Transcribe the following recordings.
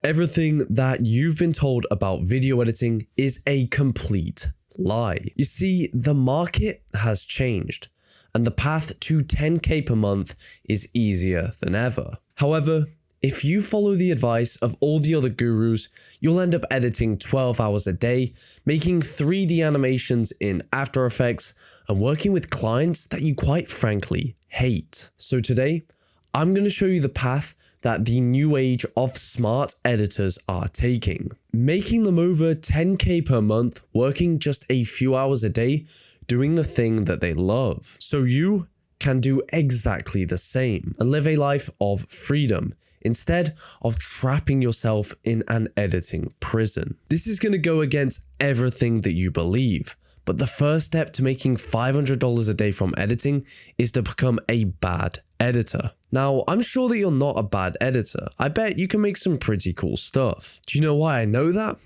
Everything that you've been told about video editing is a complete lie. You see, the market has changed, and the path to 10K per month is easier than ever. However, if you follow the advice of all the other gurus, you'll end up editing 12 hours a day, making 3D animations in After Effects, and working with clients that you quite frankly hate. So today, I'm going to show you the path that the new age of smart editors are taking, making them over 10K per month, working just a few hours a day, doing the thing that they love. So you can do exactly the same and live a life of freedom instead of trapping yourself in an editing prison. This is going to go against everything that you believe. But the first step to making $500 a day from editing is to become a bad editor. Now, I'm sure that you're not a bad editor. I bet you can make some pretty cool stuff. Do you know why I know that?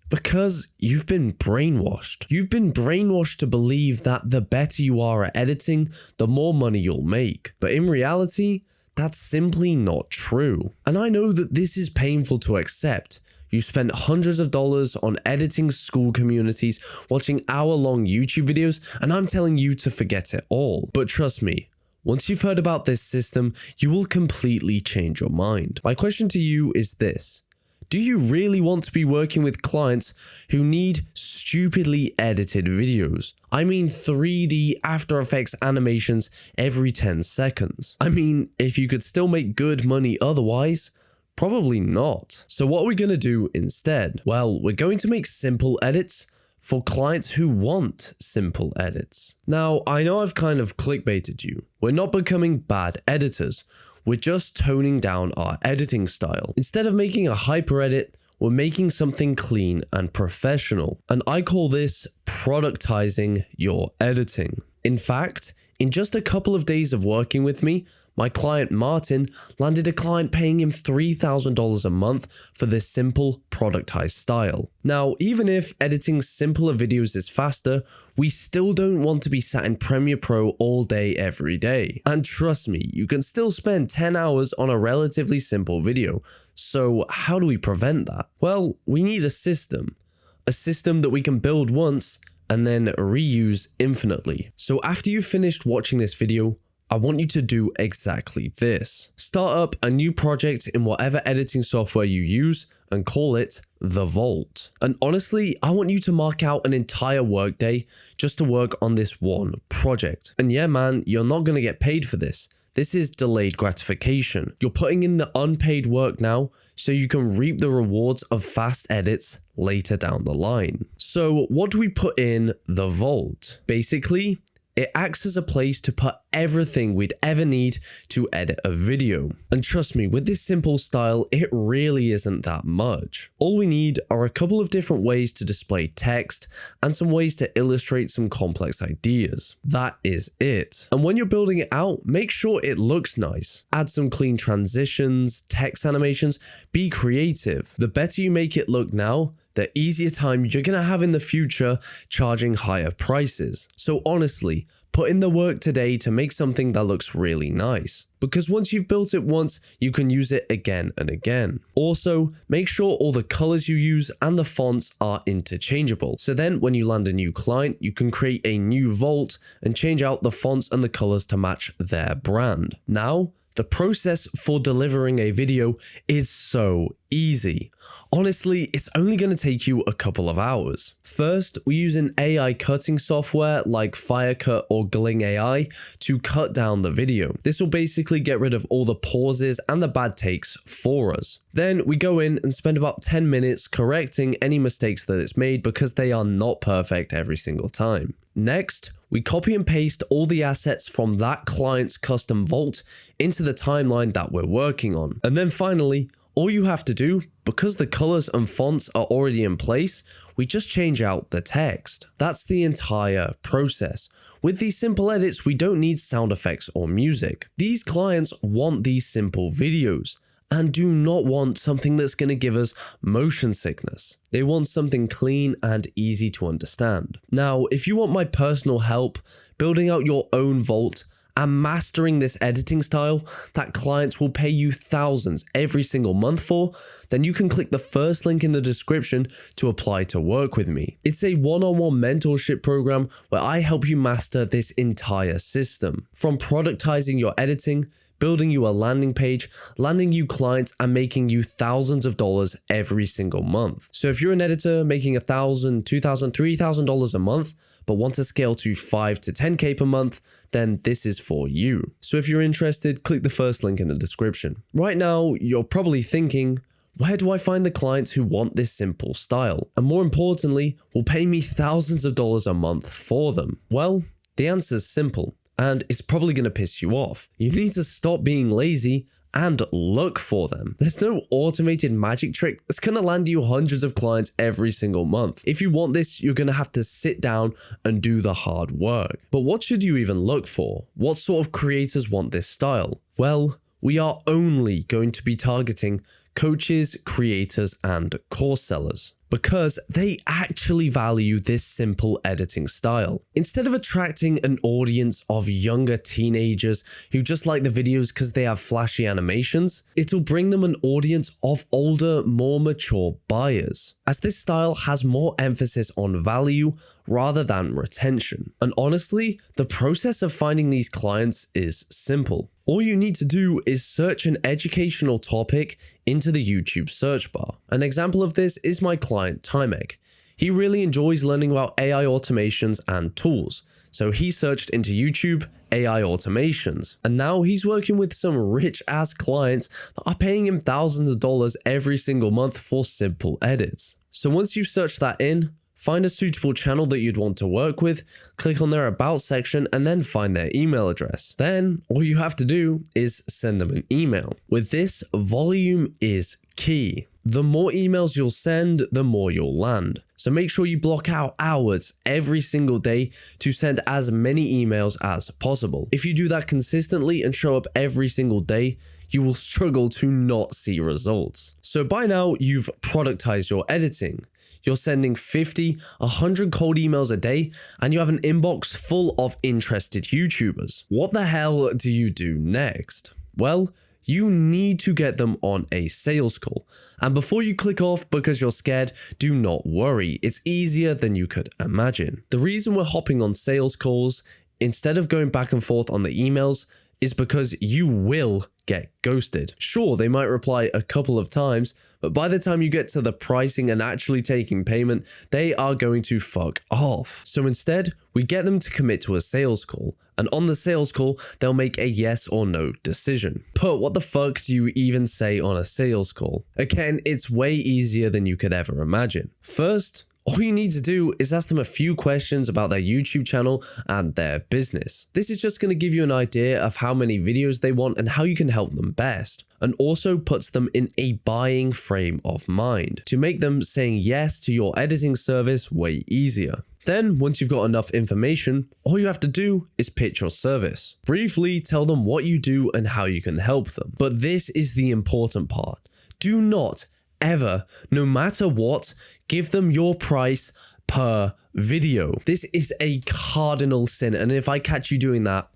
Because you've been brainwashed. You've been brainwashed to believe that the better you are at editing, the more money you'll make. But in reality, that's simply not true. And I know that this is painful to accept. You spent hundreds of dollars on editing school communities, watching hour-long YouTube videos, and I'm telling you to forget it all. But trust me, once you've heard about this system, you will completely change your mind. My question to you is this: do you really want to be working with clients who need stupidly edited videos? I mean 3D After Effects animations every 10 seconds. I mean, if you could still make good money otherwise, probably not. So what are we going to do instead? Well, we're going to make simple edits for clients who want simple edits. Now, I know I've kind of clickbaited you. We're not becoming bad editors. We're just toning down our editing style. Instead of making a hyper edit, we're making something clean and professional. And I call this productizing your editing. In fact, in just a couple of days of working with me, my client Martin landed a client paying him $3,000 a month for this simple productized style. Now, even if editing simpler videos is faster, we still don't want to be sat in Premiere Pro all day every day. And trust me, you can still spend 10 hours on a relatively simple video. So how do we prevent that? Well, we need a system that we can build once and then reuse infinitely. So after you've finished watching this video, I want you to do exactly this. Start up a new project in whatever editing software you use and call it The Vault. And honestly, I want you to mark out an entire workday just to work on this one project. And yeah, man, you're not going to get paid for this. This is delayed gratification. You're putting in the unpaid work now so you can reap the rewards of fast edits later down the line. So what do we put in The Vault? Basically, it acts as a place to put everything we'd ever need to edit a video. And trust me, with this simple style, it really isn't that much. All we need are a couple of different ways to display text and some ways to illustrate some complex ideas. That is it. And when you're building it out, make sure it looks nice. Add some clean transitions, text animations, be creative. The better you make it look now, the easier time you're going to have in the future charging higher prices. So honestly, put in the work today to make something that looks really nice. Because once you've built it once, you can use it again and again. Also, make sure all the colors you use and the fonts are interchangeable. So then when you land a new client, you can create a new vault and change out the fonts and the colors to match their brand. Now, the process for delivering a video is so easy. Honestly, it's only going to take you a couple of hours. First, we use an AI cutting software like Firecut or Gling AI to cut down the video. This will basically get rid of all the pauses and the bad takes for us. Then we go in and spend about 10 minutes correcting any mistakes that it's made because they are not perfect every single time. Next, we copy and paste all the assets from that client's custom vault into the timeline that we're working on. And then finally, all you have to do, because the colors and fonts are already in place, we just change out the text. That's the entire process. With these simple edits, we don't need sound effects or music. These clients want these simple videos and do not want something that's going to give us motion sickness. They want something clean and easy to understand. Now, if you want my personal help building out your own vault and mastering this editing style that clients will pay you thousands every single month for, then you can click the first link in the description to apply to work with me. It's a one-on-one mentorship program where I help you master this entire system. From productizing your editing, building you a landing page, landing you clients, and making you thousands of dollars every single month. So if you're an editor making $1,000, $2,000, $3,000 a month, but want to scale to 5 to 10K per month, then this is for you. So if you're interested, click the first link in the description. Right now, you're probably thinking, where do I find the clients who want this simple style? And more importantly, will pay me thousands of dollars a month for them? Well, the answer is simple. And it's probably going to piss you off. You need to stop being lazy and look for them. There's no automated magic trick that's going to land you hundreds of clients every single month. If you want this, you're going to have to sit down and do the hard work. But what should you even look for? What sort of creators want this style? Well, we are only going to be targeting coaches, creators, and course sellers, because they actually value this simple editing style. Instead of attracting an audience of younger teenagers who just like the videos because they have flashy animations, it'll bring them an audience of older, more mature buyers, as this style has more emphasis on value rather than retention. And honestly, the process of finding these clients is simple. All you need to do is search an educational topic into the YouTube search bar. An example of this is my client Timek. He really enjoys learning about AI automations and tools, so he searched into YouTube AI automations, and now he's working with some rich ass clients that are paying him thousands of dollars every single month for simple edits. So once you've searched that in, find a suitable channel that you'd want to work with, click on their About section, and then find their email address. Then, all you have to do is send them an email. With this, volume is key. The more emails you'll send, the more you'll land. So make sure you block out hours every single day to send as many emails as possible. If you do that consistently and show up every single day, you will struggle to not see results. So by now, you've productized your editing. You're sending 50, 100 cold emails a day, and you have an inbox full of interested YouTubers. What the hell do you do next? Well, you need to get them on a sales call. And before you click off because you're scared, do not worry. It's easier than you could imagine. The reason we're hopping on sales calls instead of going back and forth on the emails is because you will get ghosted. Sure, they might reply a couple of times, but by the time you get to the pricing and actually taking payment, they are going to fuck off. So instead, we get them to commit to a sales call. And on the sales call, they'll make a yes or no decision. But what the fuck do you even say on a sales call? Again, it's way easier than you could ever imagine. First, all you need to do is ask them a few questions about their YouTube channel and their business. This is just going to give you an idea of how many videos they want and how you can help them best, and also puts them in a buying frame of mind to make them saying yes to your editing service way easier. Then, once you've got enough information, all you have to do is pitch your service. Briefly tell them what you do and how you can help them. But this is the important part. Do not ever, no matter what, give them your price per video. This is a cardinal sin, and if I catch you doing that,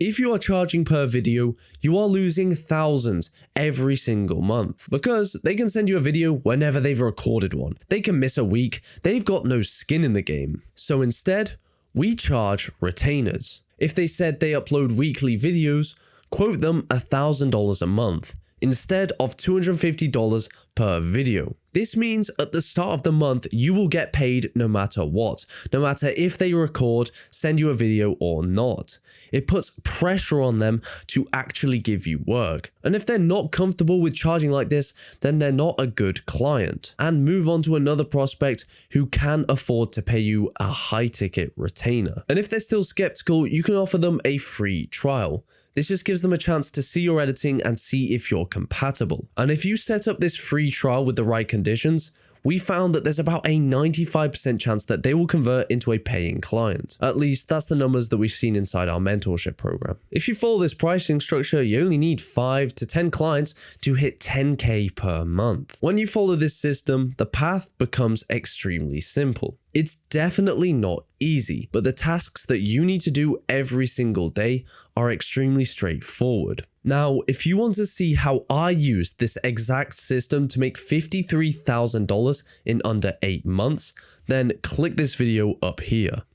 if you are charging per video, you are losing thousands every single month, because they can send you a video whenever they've recorded one. They can miss a week. They've got no skin in the game. So instead, we charge retainers. If they said they upload weekly videos, quote them $1,000 a month instead of $250 per video. This means at the start of the month, you will get paid no matter what, no matter if they record, send you a video or not. It puts pressure on them to actually give you work. And if they're not comfortable with charging like this, then they're not a good client. And move on to another prospect who can afford to pay you a high ticket retainer. And if they're still skeptical, you can offer them a free trial. This just gives them a chance to see your editing and see if you're compatible. And if you set up this free trial with the right conditions, we found that there's about a 95% chance that they will convert into a paying client. At least that's the numbers that we've seen inside our mentorship program. If you follow this pricing structure, you only need 5 to 10 clients to hit 10K per month. When you follow this system, the path becomes extremely simple. It's definitely not easy, but the tasks that you need to do every single day are extremely straightforward. Now, if you want to see how I used this exact system to make $53,000 in under 8 months, then click this video up here.